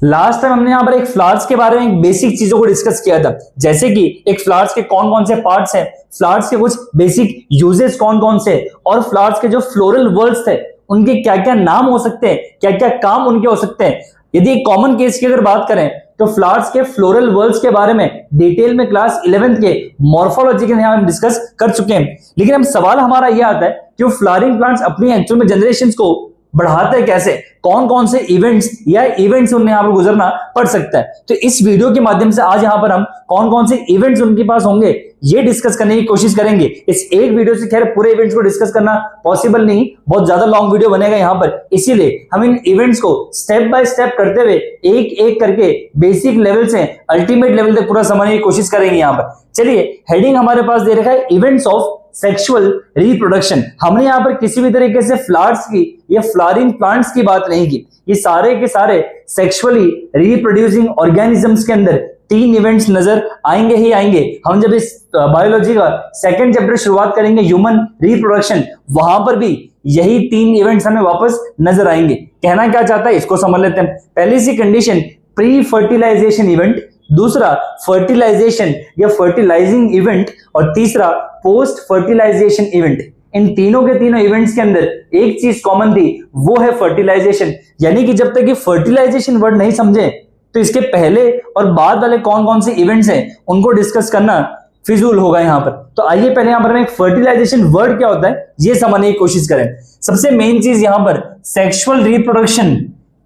Last time हमने यहाँ पर एक फ्लावर्स के बारे में बेसिक चीजों को डिस्कस किया था, जैसे कि एक फ्लावर्स के कौन कौन से पार्ट्स हैं, फ्लावर्स के कुछ बेसिक यूजेस कौन कौन से, और फ्लावर्स के जो फ्लोरल वर्ड्स थे उनके क्या क्या नाम हो सकते हैं, क्या क्या काम उनके हो सकते हैं। यदि एक कॉमन केस की अगर बात करें तो फ्लावर्स के फ्लोरल वर्ड्स के बारे में डिटेल में क्लास 11th के मॉर्फोलॉजी के यहाँ हम डिस्कस कर चुके हैं। लेकिन अब सवाल हमारा यह आता है कि वो फ्लावरिंग प्लांट्स अपनी एक्चुअल में जनरेशंस को बढ़ाते हैं कैसे, कौन कौन से इवेंट्स या इवेंट्स उन्हें यहाँ पर गुजरना पड़ सकता है। तो इस वीडियो के माध्यम से आज यहाँ पर हम कौन कौन से इवेंट्स उनके पास होंगे ये डिस्कस करने की कोशिश करेंगे। इस एक वीडियो से खैर पूरे इवेंट्स को डिस्कस करना पॉसिबल नहीं, बहुत ज्यादा लॉन्ग वीडियो बनेगा यहाँ पर, इसीलिए हम इन इवेंट्स को स्टेप बाय स्टेप करते हुए एक एक करके बेसिक लेवल से अल्टीमेट लेवल तक पूरा समझने की कोशिश करेंगे। यहाँ पर चलिए, हेडिंग हमारे पास दे रखा है इवेंट्स ऑफ सेक्सुअल रिप्रोडक्शन। हमने यहाँ पर किसी भी तरीके से फ्लावर्स की या फ्लावरिंग प्लांट्स की बात नहीं की, ये सारे के सारे सेक्सुअली रिप्रोड्यूसिंग ऑर्गेनिजम्स के अंदर 3 इवेंट्स नजर आएंगे ही आएंगे। हम जब इस बायोलॉजी का सेकंड चैप्टर शुरुआत करेंगे ह्यूमन रिप्रोडक्शन, वहां पर भी यही 3 इवेंट्स हमें वापस नजर आएंगे। कहना क्या चाहता है इसको समझ लेते हैं। पहली सी कंडीशन प्री फर्टिलाइजेशन इवेंट, दूसरा फर्टिलाइजेशन या फर्टिलाइजिंग इवेंट, और तीसरा पोस्ट फर्टिलाइजेशन इवेंट। इन तीनों के तीनों इवेंट्स के अंदर एक चीज कॉमन थी, वो है फर्टिलाइजेशन। यानी कि जब तक ये फर्टिलाइजेशन वर्ड नहीं समझे तो इसके पहले और बाद वाले कौन कौन से इवेंट्स हैं उनको डिस्कस करना फिजूल होगा यहाँ पर। तो आइए पहले यहाँ पर हम एक फर्टिलाइजेशन वर्ड क्या होता है ये समझने की कोशिश करें। सबसे मेन चीज यहाँ पर सेक्सुअल रिप्रोडक्शन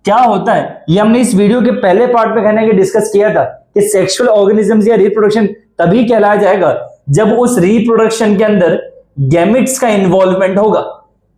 क्या होता है, ये हमने इस वीडियो के पहले पार्ट में कहने के डिस्कस किया था कि सेक्सुअल ऑर्गेनिजम्स या रिप्रोडक्शन तभी कहलाया जाएगा जब उस रिप्रोडक्शन के अंदर गैमेट्स का इन्वॉल्वमेंट होगा।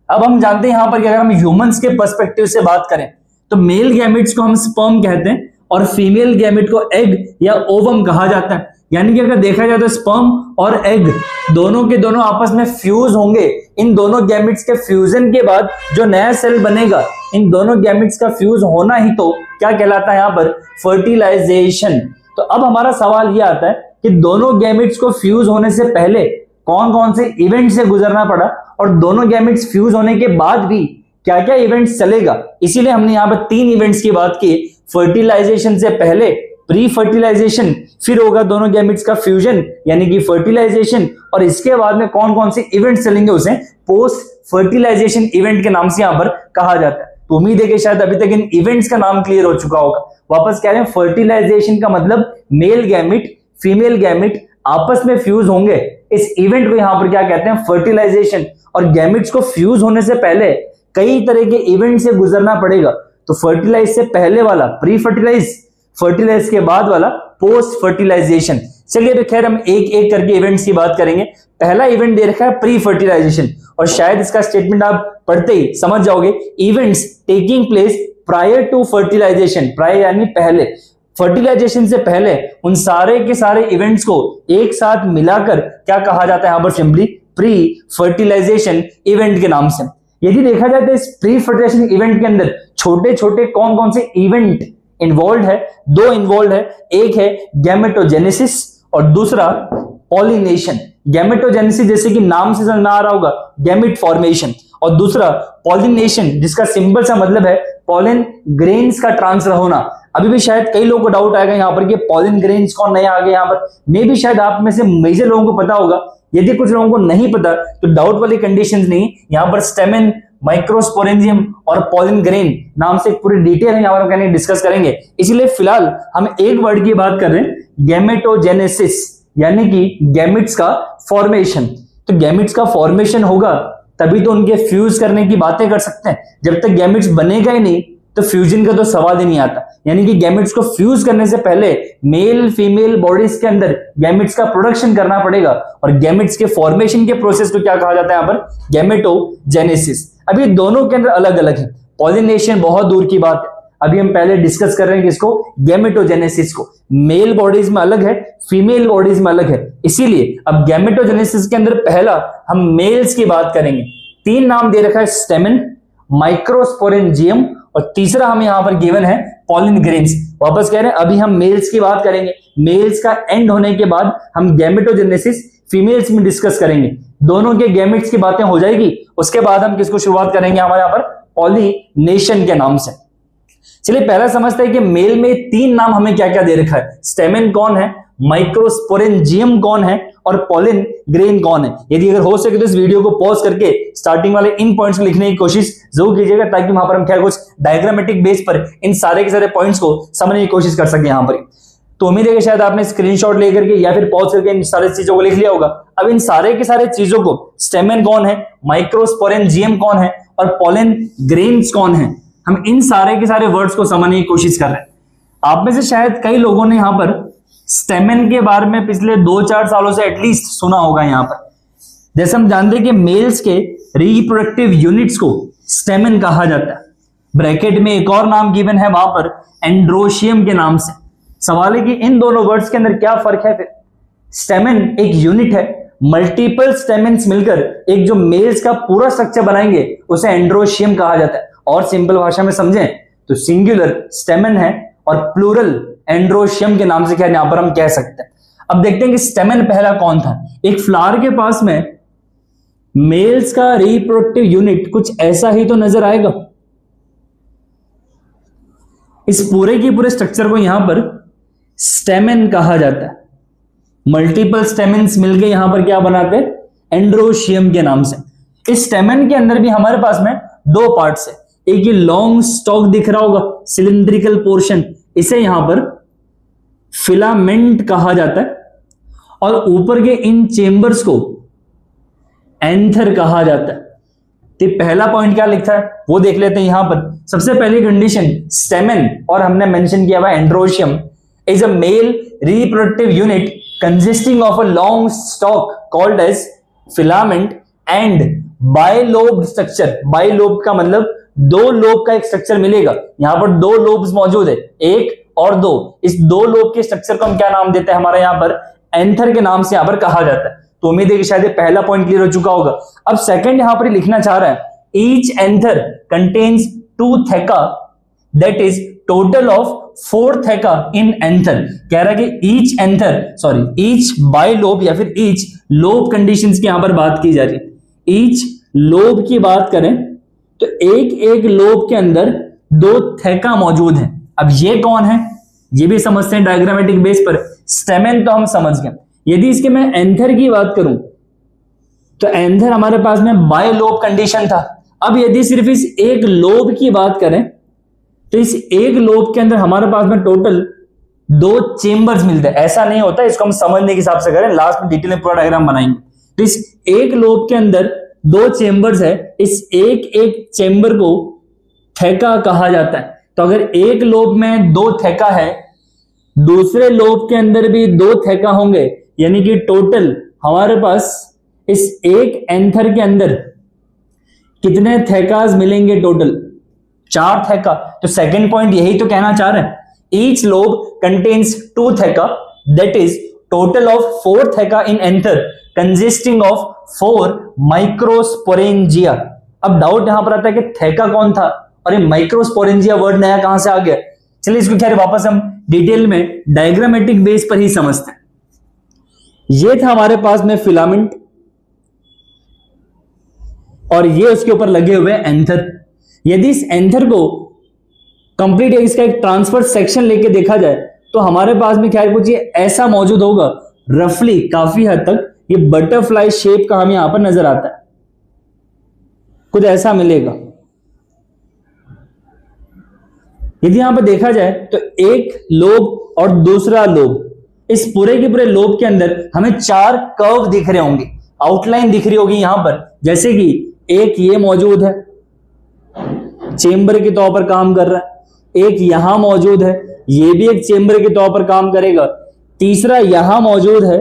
अब हम जानते हैं यहाँ पर कि अगर हम ह्यूमंस के पर्सपेक्टिव से बात करें तो मेल गैमेट्स को हम स्पर्म कहते हैं और फीमेल गैमेट को एग या ओवम कहा जाता है। यानी कि अगर देखा जाए तो स्पर्म और एग दोनों के दोनों आपस में फ्यूज होंगे। इन दोनों गैमेट्स के फ्यूजन के बाद जो नया सेल बनेगा, इन दोनों गैमेट्स का फ्यूज होना ही तो क्या कहलाता है यहाँ पर फर्टिलाइजेशन। तो अब हमारा सवाल यह आता है कि दोनों गैमेट्स को फ्यूज होने से पहले कौन कौन से इवेंट से गुजरना पड़ा और दोनों गैमेट्स फ्यूज होने के बाद भी क्या क्या इवेंट्स चलेगा। इसीलिए हमने यहाँ पर 3 इवेंट्स की बात की। फर्टिलाइजेशन से पहले प्री फर्टिलाइजेशन, फिर होगा दोनों गैमेट्स का फ्यूजन यानी कि फर्टिलाइजेशन, और इसके बाद में कौन कौन से इवेंट्स चलेंगे उसे पोस्ट फर्टिलाइजेशन इवेंट के नाम से यहाँ पर कहा जाता है। तो उम्मीद है कि शायद अभी तक इन इवेंट्स का नाम क्लियर हो चुका होगा। वापस कह रहे हैं, फर्टिलाइजेशन का मतलब मेल गैमेट फीमेल गैमेट आपस में फ्यूज होंगे, इस इवेंट को यहां पर क्या कहते हैं फर्टिलाइजेशन। और गैमेट्स को फ्यूज होने से पहले कई तरह के इवेंट से गुजरना पड़ेगा। तो फर्टिलाइज से पहले वाला प्री फर्टिलाइज, फर्टिलाइज के बाद वाला पोस्ट फर्टिलाइजेशन। चलिए तो खैर हम एक एक करके इवेंट्स की बात करेंगे। पहला इवेंट दे रखा है प्री फर्टिलाइजेशन, और शायद इसका स्टेटमेंट आप पढ़ते ही समझ जाओगे, events taking place prior to fertilization. Prior यानी पहले, फर्टिलाइजेशन से पहले उन सारे के सारे इवेंट्स को एक साथ मिलाकर क्या कहा जाता है यहाँ पर सिंपली प्री फर्टिलाइजेशन इवेंट के नाम से। यदि देखा जाए तो इस प्री फर्टिलाइजेशन इवेंट के अंदर छोटे छोटे कौन कौन से इवेंट इन्वॉल्व है, 2 इन्वॉल्व है। एक है गैमेटोजेनेसिस और दूसरा पॉलिनेशन। गैमेटोजेनेसिस जैसे कि नाम से समझ में आ रहा होगा गैमेट फॉर्मेशन, और दूसरा पॉलिनेशन जिसका सिंपल सा मतलब है पॉलन ग्रेन्स का ट्रांसफर होना। अभी भी शायद कई लोगों को डाउट आएगा यहाँ पर कि पॉलन ग्रेन्स कौन नया आ गया यहाँ पर, मे भी शायद आप में से मेजर लोगों को पता होगा। यदि कुछ लोगों को नहीं पता तो डाउट वाली कंडीशंस नहीं, यहाँ पर स्टेमेन, माइक्रोस्पोरेंजियम और पॉलन ग्रेन नाम से एक पूरी डिटेल है यहाँ पर डिस्कस करेंगे। इसीलिए फिलहाल हम एक वर्ड की बात कर रहे हैं, गैमेटोजेनेसिस, यानी कि गैमेट्स का फॉर्मेशन। तो गैमेट्स का फॉर्मेशन होगा तभी तो उनके फ्यूज करने की बातें कर सकते हैं। जब तक गैमेट्स बनेगा ही नहीं तो फ्यूजन का तो सवाल ही नहीं आता। यानी कि गैमेट्स को फ्यूज करने से पहले मेल फीमेल बॉडीज के अंदर गैमेट्स का प्रोडक्शन करना पड़ेगा, और गैमेट्स के फॉर्मेशन के प्रोसेस को क्या कहा जाता है यहाँ पर गैमेटोजेनेसिस। अभी दोनों के अंदर अलग अलग है, पॉलिनेशन बहुत दूर की बात है। अभी हम पहले डिस्कस कर रहे हैं किसको, गैमेटोजेनेसिस को। मेल बॉडीज में अलग है, फीमेल बॉडीज में अलग है। इसीलिए अब गैमेटोजेनेसिस के अंदर पहला हम मेल्स की बात करेंगे। 3 नाम दे रखा है, स्टेमेन, माइक्रोस्पोरेंजियम और तीसरा हमें यहां पर गिवन है पॉलन ग्रेन्स। वापस कह रहे हैं अभी हम मेल्स की बात करेंगे, मेल्स का एंड होने के बाद हम गैमेटोजेनेसिस फीमेल्स में डिस्कस करेंगे। दोनों के गैमेट्स की बातें हो जाएगी, उसके बाद हम किसको शुरुआत करेंगे हमारे यहाँ पर पॉलिनेशन के नाम से। चलिए पहला समझते हैं कि मेल में 3 नाम हमें क्या क्या दे रखा है। स्टेमेन कौन है, माइक्रोस्पोरेंजियम कौन है और पोलन ग्रेन कौन है। यदि अगर हो सके तो इस वीडियो को पॉज करके स्टार्टिंग वाले इन पॉइंट्स को लिखने की कोशिश जरूर कीजिएगा, ताकि वहां पर हम क्या कुछ डायग्रामेटिक बेस पर इन सारे के सारे पॉइंट्स को समझने की कोशिश कर सके। यहां पर तो उम्मीद है कि शायद आपने स्क्रीनशॉट लेकर के या फिर पॉज करके इन सारी चीजों को लिख लिया होगा। अब इन सारे के सारे चीजों को, स्टेमेन कौन है, माइक्रोस्पोरेंजियम कौन है और पोलन ग्रेन्स कौन है, हम इन सारे के सारे वर्ड्स को समझने की कोशिश कर रहे हैं। आप में से शायद कई लोगों ने यहां पर स्टेमेन के बारे में पिछले 2-4 सालों से एटलीस्ट सुना होगा। यहां पर जैसे हम जानते हैं कि मेल्स के रिप्रोडक्टिव यूनिट्स को स्टेमेन कहा जाता है। ब्रैकेट में एक और नाम गिवन है वहां पर एंड्रोशियम के नाम से। सवाल है कि इन दोनों वर्ड्स के अंदर क्या फर्क है। फिर स्टेमेन एक यूनिट है, मल्टीपल स्टेमेन्स मिलकर एक जो मेल्स का पूरा स्ट्रक्चर बनाएंगे उसे एंड्रोशियम कहा जाता है। और सिंपल भाषा में समझें तो सिंगुलर स्टेमेन है और प्लूरल एंड्रोशियम के नाम से क्या यहां पर हम कह सकते हैं। अब देखते हैं कि स्टेमेन पहला कौन था। एक फ्लावर के पास में मेल्स का रिप्रोडक्टिव यूनिट कुछ ऐसा ही तो नजर आएगा। इस पूरे की पूरे स्ट्रक्चर को यहां पर स्टेमेन कहा जाता है। मल्टीपल स्टेमेन्स मिलके यहां पर क्या बनाते हैं, एंड्रोशियम के नाम से। इस स्टेमेन के अंदर भी हमारे पास में 2 पार्ट्स है। एक ये लॉन्ग स्टॉक दिख रहा होगा, सिलिंड्रिकल पोर्शन, इसे यहां पर फिलामेंट कहा जाता है। और ऊपर के इन चेंबर्स को एंथर कहा जाता है। तो पहला पॉइंट क्या लिखा है वो देख लेते हैं। यहां पर सबसे पहली कंडीशन स्टेमेन, और हमने मेंशन किया हुआ androecium is a male reproductive unit consisting of a long stalk called as filament and bilobed structure। bilobe का मतलब 2 लोब का एक स्ट्रक्चर मिलेगा। यहां पर 2 लोब्स मौजूद है, 1 और 2। इस 2 लोब के स्ट्रक्चर को हम क्या नाम देते हैं, हमारे यहां पर एंथर के नाम से यहां पर कहा जाता है। तो उम्मीद है कि शायद पहला पॉइंट क्लियर हो चुका होगा। अब सेकंड यहां पर लिखना चाह रहा है, each anther contains 2 थेका that is total of 4 थेका in anther. कह रहा है कि ईच बाइलोब या फिर ईच लोब कंडीशंस की यहां पर बात की जा रही है। ईच लोब की बात करें तो एक लोब के अंदर 2 थेका मौजूद हैं। अब ये कौन है ये भी समझते हैं डायग्रामेटिक बेस पर। स्टेमेन तो हम समझ गए। यदि इसके मैं एंथर की बात करूं तो एंथर हमारे पास में बाइलोब कंडीशन था। अब यदि सिर्फ इस एक लोब की बात करें तो इस एक लोब के अंदर हमारे पास में टोटल 2 चेंबर्स मिलते हैं। ऐसा नहीं होता, इसको हम समझने के हिसाब से करें, लास्ट में डिटेल में पूरा डायग्राम बनाएंगे। तो इस एक लोब के अंदर 2 चेंबर्स है। इस एक चेंबर को थेका कहा जाता है। तो अगर एक लोब में 2 थेका है, दूसरे लोब के अंदर भी 2 थेका होंगे, यानी कि टोटल हमारे पास इस एक एंथर के अंदर कितने थेकास मिलेंगे, टोटल 4 थेका। तो सेकंड पॉइंट यही तो कहना चाह रहे हैं, each lobe contains 2 थेका that is total of 4 थेका in anther consisting of 4 microsporangia. अब डाउट यहां पर आता है कि थेका कौन था और ये माइक्रोस्पोरेंजिया वर्ड नया कहां से आ गया। चलिए इसको खैर वापस हम डिटेल में डायग्रामेटिक बेस पर ही समझते हैं। ये था हमारे पास में फिलामेंट और ये उसके ऊपर लगे हुए एंथर। यदि इस एंथर को कंप्लीट इसका एक ट्रांसफर सेक्शन लेके देखा जाए तो हमारे पास में क्या कुछ ये ऐसा मौजूद होगा, रफली काफी हद तक ये बटरफ्लाई शेप का हमें यहां पर नजर आता है, कुछ ऐसा मिलेगा। यदि यहां पर देखा जाए तो एक लोब और दूसरा लोब, इस पूरे के पूरे लोब के अंदर हमें 4 कर्व दिख रहे होंगे, आउटलाइन दिख रही होगी यहां पर। जैसे कि एक ये मौजूद है, चेंबर के तौर पर काम कर रहा है। एक यहां मौजूद है, ये भी एक चेंबर के तौर पर काम करेगा। तीसरा यहां मौजूद है,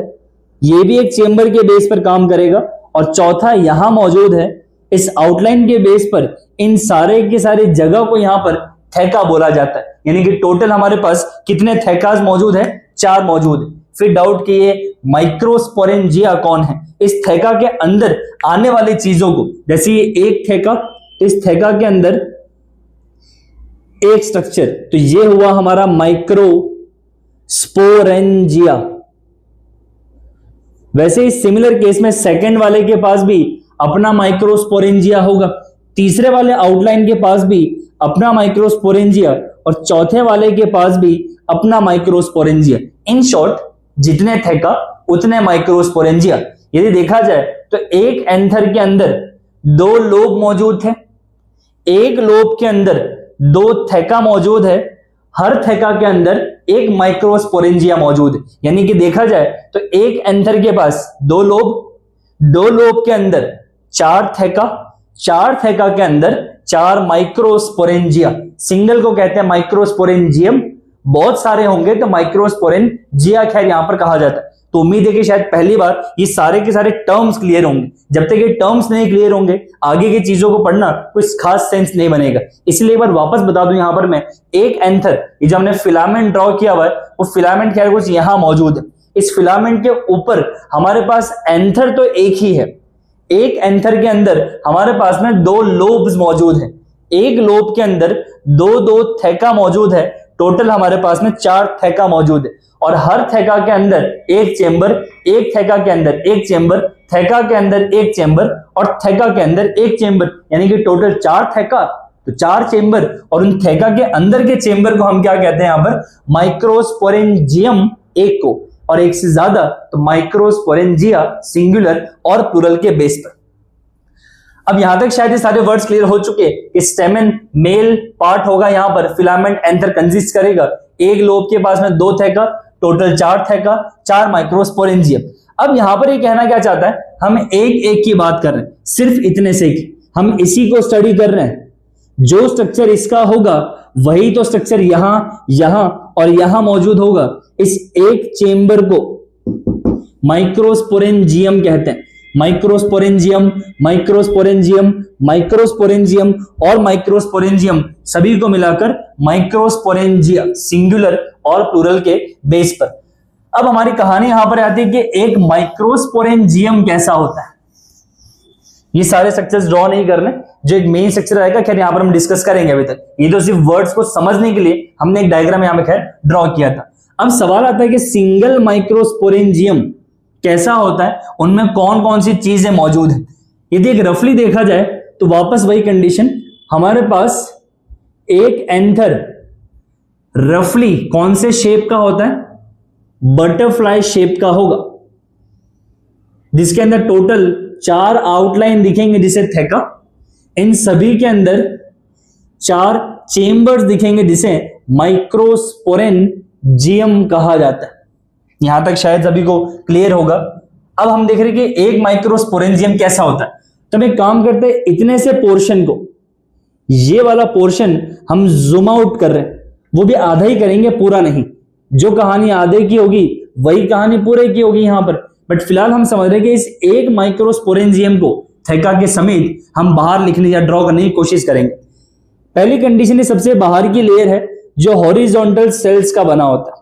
ये भी एक चेंबर के बेस पर काम करेगा। और चौथा यहां मौजूद है। इस आउटलाइन के बेस पर इन सारे के सारे जगह को यहां पर थेका बोला जाता है। यानी कि टोटल हमारे पास कितने थेकास मौजूद है, 4 मौजूद है। फिर डाउट कि ये माइक्रोस्पोरेंजिया कौन है। इस थेका के अंदर आने वाली चीजों को, जैसे ये एक थेका, इस थेका के अंदर एक स्ट्रक्चर, तो ये हुआ हमारा माइक्रोस्पोरेंजिया। वैसे ही सिमिलर केस में सेकंड वाले के पास भी अपना माइक्रोस्पोरेंजिया होगा, तीसरे वाले आउटलाइन के पास भी अपना माइक्रोस्पोरेंजिया, और चौथे वाले के पास भी अपना माइक्रोस्पोरेंजिया। इन शॉर्ट, जितने थेका उतने माइक्रोस्पोरेंजिया। यदि देखा जाए तो एक एंथर के अंदर 2 लोब मौजूद थे, एक लोब के अंदर 2 थेका मौजूद है, हर थेका के अंदर एक माइक्रोस्पोरेंजिया मौजूद है। यानी कि देखा जाए तो एक एंथर के पास 2 लोब के अंदर 4 थेका, 4 थेका के अंदर 4 माइक्रोस्पोरेंजिया। सिंगल को कहते हैं माइक्रोस्पोरेंजियम, बहुत सारे होंगे तो माइक्रोस्पोरेंजिया खैर यहां पर कहा जाता है। तो उम्मीद है कि शायद पहली बार ये सारे के सारे टर्म्स क्लियर होंगे। जब तक ये टर्म्स नहीं क्लियर होंगे आगे की चीजों को पढ़ना कोई खास सेंस नहीं बनेगा। इसलिए एक बार वापस बता दूं यहां पर मैं, एक एंथर, ये जो हमने फिलामेंट ड्रॉ किया हुआ है वो फिलामेंट क्या है, कुछ यहां मौजूद है। इस फिलामेंट के ऊपर हमारे पास एंथर तो एक ही है, एक एंथर के अंदर हमारे पास में 2 लोब्स मौजूद हैं, एक लोब के अंदर 2 थेका मौजूद है, टोटल हमारे पास में 4 थेका मौजूद है। और हर थेका के अंदर एक चेंबर, एक थेका के अंदर एक चेंबर, थेका के अंदर एक चेंबर और थेका के अंदर एक चेंबर, यानी कि टोटल 4 थेका तो 4 चेंबर। और उन थेका के अंदर के चेंबर को हम क्या कहते हैं यहां पर, माइक्रोस्पोरेंजियम एक को, और एक से ज्यादा तो माइक्रोस्पोरेंजिया सिंगुलर और प्लूरल के बेस पर। अब यहां तक शायद ये सारे वर्ड्स क्लियर हो चुके कि स्टेमन मेल पार्ट होगा, यहां पर फिलामेंट एंथर कंसिस्ट करेगा, एक लोब के पास में 2 थेका, टोटल 4 थेका, 4 माइक्रोस्पोरेंजियम। अब यहां पर ये कहना क्या चाहता है, हम एक एक की बात कर रहे हैं, सिर्फ इतने से की हम इसी को स्टडी कर रहे हैं। जो स्ट्रक्चर इसका होगा वही तो स्ट्रक्चर यहां, यहां और यहां मौजूद होगा। इस एक चेंबर को माइक्रोस्पोरेंजियम कहते हैं। माइक्रोस्पोरेंजियम, माइक्रोस्पोरेंजियम, माइक्रोस्पोरेंजियम और माइक्रोस्पोरेंजियम सभी को मिलाकर माइक्रोस्पोरेंजिया सिंगुलर और प्लूरल के बेस पर। अब हमारी कहानी यहां पर आती है कि एक माइक्रोस्पोरेंजियम कैसा होता है। ये सारे स्ट्रक्चर्स ड्रॉ नहीं करने, जो एक मेन स्ट्रक्चर आएगा खैर यहां पर हम डिस्कस करेंगे। अभी तक ये तो सिर्फ वर्ड्स को समझने के लिए हमने एक डायग्राम यहां पे खैर ड्रॉ किया था। अब सवाल आता है कि सिंगल माइक्रोस्पोरेंजियम कैसा होता है, उनमें कौन कौन सी चीजें मौजूद है। यदि एक रफली देखा जाए तो वापस वही कंडीशन, हमारे पास एक एंथर रफली कौन से शेप का होता है, बटरफ्लाई शेप का होगा, जिसके अंदर टोटल 4 आउटलाइन दिखेंगे जिसे थेका, इन सभी के अंदर 4 चेंबर्स दिखेंगे जिसे माइक्रोस्पोरेंजियम कहा जाता है। यहां तक शायद सभी को क्लियर होगा। अब हम देख रहे हैं कि एक माइक्रोस्पोरेंजियम कैसा होता है। तो हम एक काम करते हैं, इतने से पोर्शन को, ये वाला पोर्शन हम जूम आउट कर रहे हैं, वो भी आधा ही करेंगे, पूरा नहीं। जो कहानी आधे की होगी वही कहानी पूरे की होगी यहां पर। बट फिलहाल हम समझ रहे हैं कि इस एक माइक्रोस्पोरेंजियम को थेका के समेत हम बाहर लिखने या ड्रॉ करने की कोशिश करेंगे। पहली कंडीशन, सबसे बाहर की लेयर है जो हॉरिजॉन्टल सेल्स का बना होता है।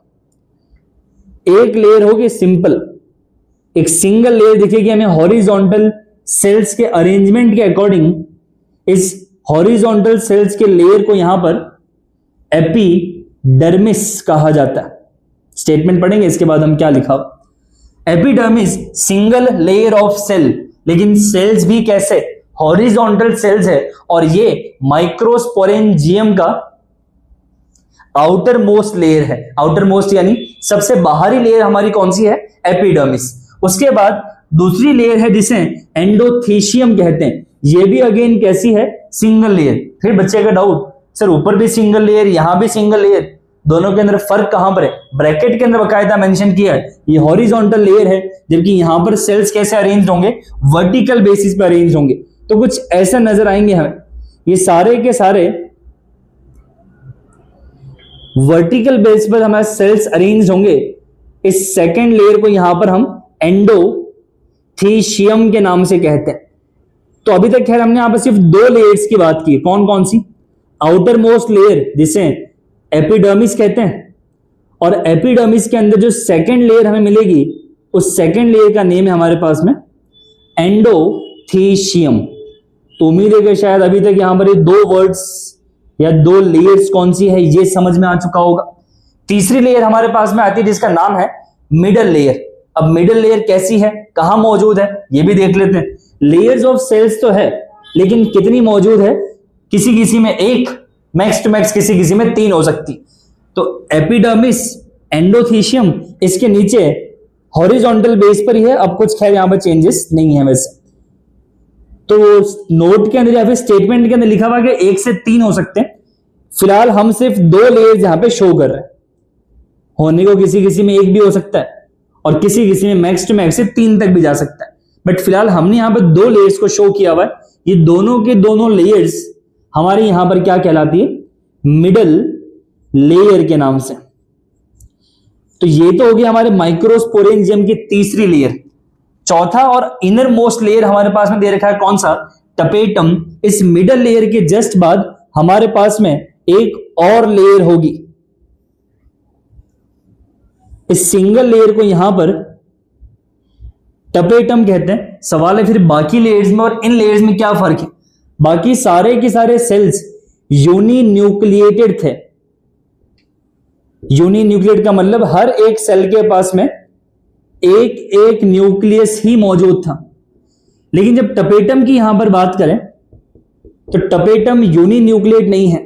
एक लेयर होगी सिंपल, एक सिंगल लेयर दिखेगी हमें हॉरिजॉन्टल सेल्स के अरेंजमेंट के अकॉर्डिंग। इस हॉरिजॉन्टल सेल्स के लेयर को यहां पर एपिडर्मिस कहा जाता है। स्टेटमेंट पढ़ेंगे इसके बाद हम क्या लिखा। Epidermis single layer of cell, लेकिन सेल्स भी कैसे, हॉरिजॉन्टल सेल्स है, और ये माइक्रोस्पोरेंजियम का आउटर मोस्ट लेयर है। आउटर मोस्ट यानी सबसे बाहरी लेयर हमारी कौन सी है, एपिडर्मिस। उसके बाद दूसरी लेयर है जिसे एंडोथेशियम कहते हैं। ये भी अगेन कैसी है, सिंगल लेयर। फिर बच्चे का डाउट, सर ऊपर भी सिंगल लेयर यहां भी सिंगल लेयर, दोनों के अंदर फर्क कहां पर है। ब्रैकेट के अंदर बकायदा मेंशन किया है, ये हॉरिजॉन्टल लेयर है, जबकि यहां पर सेल्स कैसे अरेंज होंगे, वर्टिकल बेसिस पर अरेंज होंगे। तो कुछ ऐसा नजर आएंगे हमें, ये सारे के सारे वर्टिकल बेस पर हमारे सेल्स अरेंज होंगे। इस सेकेंड लेयर को यहां पर हम एंडोथेशियम के नाम से कहते हैं। तो अभी तक खैर हमने यहां पर सिर्फ 2 लेयर्स की बात की, कौन कौन सी, आउटर मोस्ट लेयर जिसे एपिडर्मिस कहते हैं, और एपिडर्मिस के अंदर जो सेकेंड लेयर हमें मिलेगी उस सेकेंड लेयर का नेम है हमारे पास में एंडोथेशियम। तो उम्मीद है कि शायद अभी तक यहां पर ये 2 वर्ड्स या 2 लेयर्स कौन सी है ये समझ में आ चुका होगा। तीसरी लेयर हमारे पास में आती है जिसका नाम है मिडल लेयर। अब मिडल लेयर कैसी है, कहां मौजूद है, ये भी देख लेते हैं। लेयर्स ऑफ सेल्स तो है, लेकिन कितनी मौजूद है, किसी किसी में 1, मैक्स टू मैक्स किसी किसी में 3 हो सकती। तो एपिडर्मिस, एंडोथीशियम, इसके नीचे हॉरिजॉन्टल बेस पर ही है। अब कुछ खैर यहां पर चेंजेस नहीं है वैसे। तो नोट के अंदर या फिर स्टेटमेंट के अंदर लिखा हुआ कि 1 से 3 हो सकते हैं। फिलहाल हम सिर्फ 2 लेयर्स यहां पे शो कर रहे हैं। होने को किसी किसी में 1 भी हो सकता है और किसी किसी में मैक्स टू मैक्स से 3 तक भी जा सकता है, बट फिलहाल हमने यहां पर 2 लेयर्स को शो किया हुआ है। ये दोनों के दोनों लेयर्स हमारे यहां पर क्या कहलाती है? मिडल लेयर के नाम से। तो ये तो हो गया हमारे माइक्रोस्पोरेंजियम की तीसरी लेयर। चौथा और इनर मोस्ट लेयर हमारे पास में दे रखा है कौन सा? टपेटम। इस मिडल लेयर के जस्ट बाद हमारे पास में एक और लेयर होगी। इस सिंगल लेयर को यहां पर टपेटम कहते हैं। सवाल है फिर बाकी लेयर्स में और इन लेयर्स में क्या फर्क है? बाकी सारे के सारे सेल्स यूनिन्यूक्लिएटेड थे। यूनिन्यूक्लिएट का मतलब हर एक सेल के पास में एक एक न्यूक्लियस ही मौजूद था। लेकिन जब टपेटम की यहां पर बात करें तो टपेटम यूनिन्यूक्लिएट नहीं है।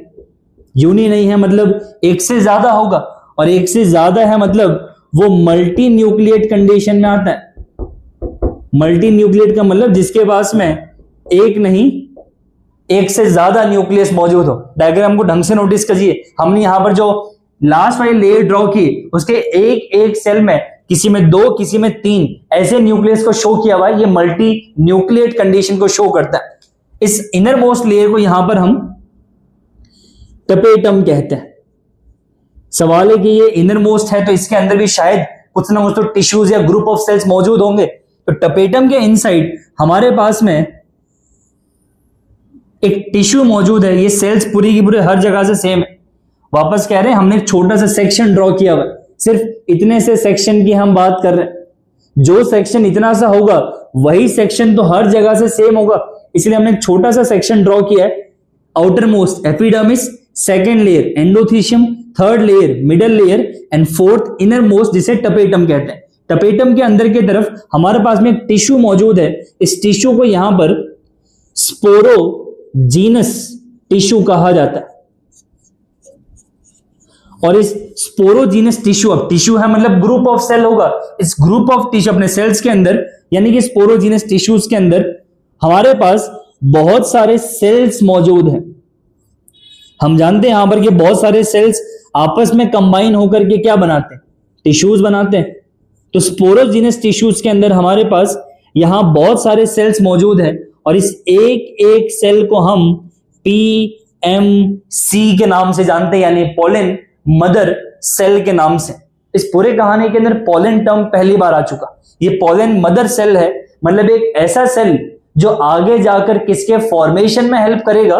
यूनि नहीं है मतलब एक से ज्यादा होगा, और एक से ज्यादा है मतलब वो मल्टी न्यूक्लिएट कंडीशन में आता है। मल्टी न्यूक्लिएट का मतलब जिसके पास में एक नहीं एक से ज्यादा न्यूक्लियस मौजूद हो। डायग्राम को ढंग से नोटिस कीजिए। हमने यहां पर जो लास्ट वाली लेयर ड्रॉ की उसके एक एक सेल में किसी में 2 किसी में 3 ऐसे न्यूक्लियस को शो किया हुआ है। ये मल्टी न्यूक्लिएट कंडीशन को शो करता है। इस इनर मोस्ट लेयर को यहां पर हम टपेटम कहते हैं। सवाल है कि ये इनर मोस्ट है तो इसके अंदर भी शायद कुछ ना कुछ तो टिश्यूज या ग्रुप ऑफ सेल्स मौजूद होंगे। तो टपेटम के इनसाइड हमारे पास में एक टिश्यू मौजूद है। ये सेल्स पूरी की पूरी हर जगह से सेम है। वापस कह रहे हैं हमने एक छोटा सा सेक्शन ड्रॉ किया हुआ है। सिर्फ इतने से सेक्शन की हम बात कर रहे हैं। जो सेक्शन इतना सा होगा वही सेक्शन तो हर जगह से सेम होगा, इसलिए हमने एक छोटा सा सेक्शन ड्रॉ किया है। Outer most epidermis, second layer endothecium, third layer middle layer and fourth inner most जिसे टपेटम कहते हैं। टपेटम के अंदर की तरफ हमारे पास में एक टिश्यू मौजूद है। इस टिश्यू को यहां पर स्पोरोजीनस टिश्यू कहा जाता है। और इस स्पोरोजीनस टिश्यू, अब टिश्यू है मतलब ग्रुप ऑफ सेल होगा। इस ग्रुप ऑफ टिश्यू अपने सेल्स के अंदर यानी कि स्पोरोजीनस टिश्यूज के अंदर हमारे पास बहुत सारे सेल्स मौजूद हैं। हम जानते हैं यहां पर कि बहुत सारे सेल्स आपस में कंबाइन होकर के क्या बनाते हैं? टिश्यूज बनाते हैं। तो स्पोरोजीनस टिश्यूज के अंदर हमारे पास यहां बहुत सारे सेल्स मौजूद हैं और इस एक एक सेल को हम PMC के नाम से जानते हैं, यानी पोलन मदर सेल के नाम से। इस पूरे कहानी के अंदर पोलन टर्म पहली बार आ चुका। ये पोलन मदर सेल है, मतलब एक ऐसा सेल जो आगे जाकर किसके फॉर्मेशन में हेल्प करेगा?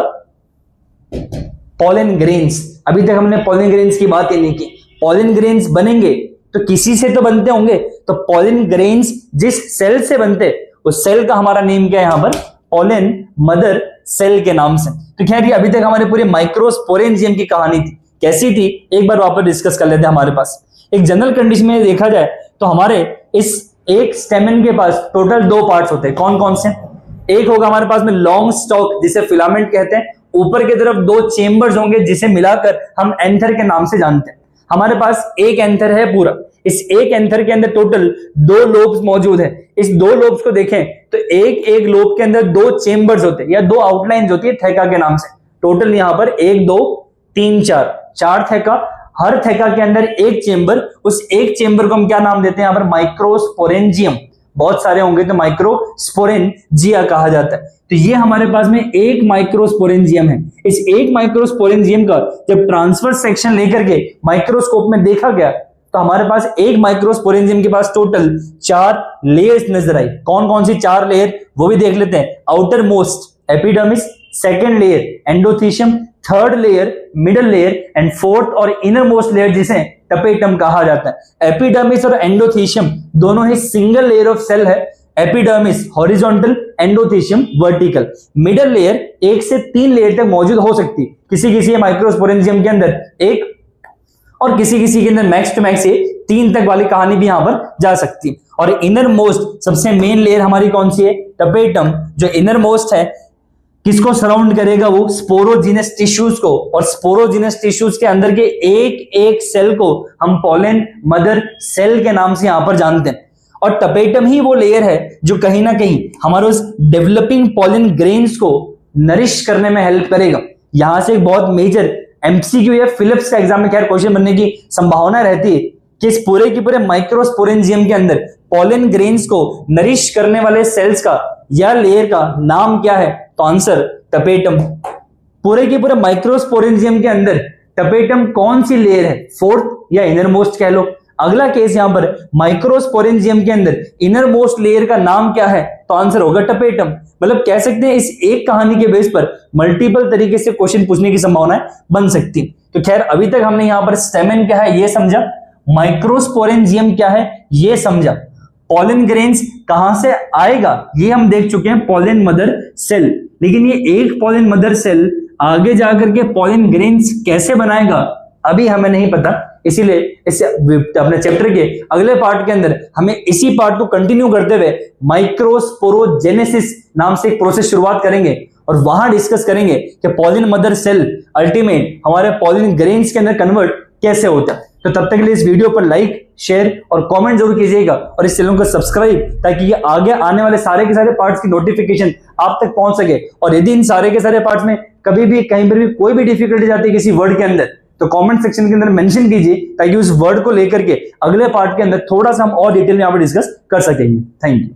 Pollen grains. अभी तक हमने पोलन ग्रेन्स की बात ही नहीं की। पोलन ग्रेन्स बनेंगे तो किसी से तो बनते होंगे, तो पोलन ग्रेन्स जिस सेल से बनते उस सेल का हमारा नेम क्या है यहां पर? पोलन मदर सेल के नाम से। तो खैर ये अभी तक हमारे पूरे माइक्रोस्पोरेंजियम की कहानी थी। कैसी थी एक बार वापस डिस्कस कर लेते हैं। हमारे पास एक जनरल कंडीशन में देखा जाए तो हमारे इस एक स्टेमन के पास टोटल 2 पार्ट्स होते हैं। कौन कौन से? एक होगा हमारे पास में लॉन्ग स्टॉक जिसे फिलामेंट कहते हैं। ऊपर की तरफ 2 चेंबर्स होंगे जिसे मिलाकर हम एंथर के नाम से जानते हैं। हमारे पास एक एंथर है पूरा। इस एक एंथर के अंदर टोटल 2 लोब्स मौजूद है। इस 2 लोब्स को देखें तो एक एक लोब के अंदर 2 चेंबर्स होते हैं या 2 आउटलाइंस होती है थैका के नाम से। टोटल यहां पर 1 2 3 4 थैका। हर थैका के अंदर एक चेंबर। उस एक चेंबर को हम क्या नाम देते हैं? यहां पर माइक्रोस्पोरेंजियम। बहुत सारे होंगे तो माइक्रोस्पोरेंजिया कहा जाता है। तो ये हमारे पास में एक माइक्रोस्पोरेंजियम है। इस एक माइक्रोस्पोरेंजियम का जब ट्रांसफर सेक्शन लेकर के माइक्रोस्कोप में देखा गया तो हमारे पास एक माइक्रोस्पोरेंजियम के पास टोटल 4 लेयर्स नजर आई। कौन कौन सी 4 लेयर वो भी देख लेते हैं। Outer most epidermis, second layer endothecium, third layer middle layer and fourth और इनर मोस्ट लेयर जिसे टपेटम कहा जाता है। एपिडर्मिस और एंडोथीशियम दोनों ही सिंगल लेयर ऑफ सेल है। Epidermis horizontal, endothecium vertical. Middle layer 1 से 3 लेयर तक मौजूद हो सकती है किसी किसी माइक्रोस्पोरेंजियम के अंदर एक, और किसी किसी के अंदर मैक्स टू मैक्स 3 तक वाली कहानी भी यहां पर जा सकती है। और इनर मोस्ट सबसे मेन लेयर हमारी कौन सी है? टपेटम। जो इनर मोस्ट है किसको सराउंड करेगा? वो स्पोरोजिनस टिश्यूज को, और स्पोरोजिनस टिश्यूज के अंदर के एक एक सेल को हम पॉलन मदर सेल के नाम से यहां पर जानते हैं। और टपेटम ही वो लेयर है जो कहीं ना कहीं हमारे उस डेवलपिंग पॉलन ग्रेन्स को नरिश करने में हेल्प करेगा। यहां से एक बहुत मेजर एमसीक्यू या फिलिप्स का एग्जाम में खैर क्वेश्चन बनने की संभावना रहती है कि इस पूरे की पूरे माइक्रोस्पोरेंजियम के अंदर पॉलन ग्रेन्स को नरिश करने वाले सेल्स का या लेयर का नाम क्या है? तो आंसर टपेटम। पूरे के पूरे माइक्रोस्पोरेंजियम के अंदर टपेटम कौन सी लेयर है? फोर्थ या इनरमोस्ट कह लो। अगला केस यहां पर माइक्रोस्पोरेंजियम के अंदर इनरमोस्ट लेयर का नाम क्या है? तो आंसर होगा टपेटम। मतलब कह सकते हैं इस एक कहानी के बेस पर मल्टीपल तरीके से क्वेश्चन पूछने की संभावना बन सकती है। तो खैर अभी तक हमने यहां पर स्टेमेन क्या है ये समझा, माइक्रोस्पोरेंजियम क्या है ये समझा, पॉलन ग्रेन्स कहां से आएगा ये हम देख चुके हैं, पॉलन मदर सेल। लेकिन ये एक पॉलन मदर सेल आगे जाकर के पॉलन ग्रेन्स कैसे बनाएगा अभी हमें नहीं पता। इसीलिए इस अपने चैप्टर के अगले पार्ट के अंदर हमें इसी पार्ट को कंटिन्यू करते हुए माइक्रोस्पोरोजेनेसिस नाम से एक प्रोसेस शुरुआत करेंगे और वहां डिस्कस करेंगे कि पॉलन मदर सेल अल्टीमेट हमारे पॉलन ग्रेन्स के अंदर कन्वर्ट कैसे होता है। तो तब तक के लिए इस वीडियो पर लाइक, शेयर और कमेंट जरूर कीजिएगा और इस चैनल को सब्सक्राइब, ताकि ये आगे आने वाले सारे के सारे पार्ट्स की नोटिफिकेशन आप तक पहुंच सके। और यदि इन सारे के सारे पार्ट्स में कभी भी कहीं पर भी कोई भी डिफिकल्टी आती है किसी वर्ड के अंदर, तो कमेंट सेक्शन के अंदर मेंशन कीजिए, ताकि उस वर्ड को लेकर के अगले पार्ट के अंदर थोड़ा सा हम और डिटेल में यहाँ पर डिस्कस कर सकेंगे। Thank you.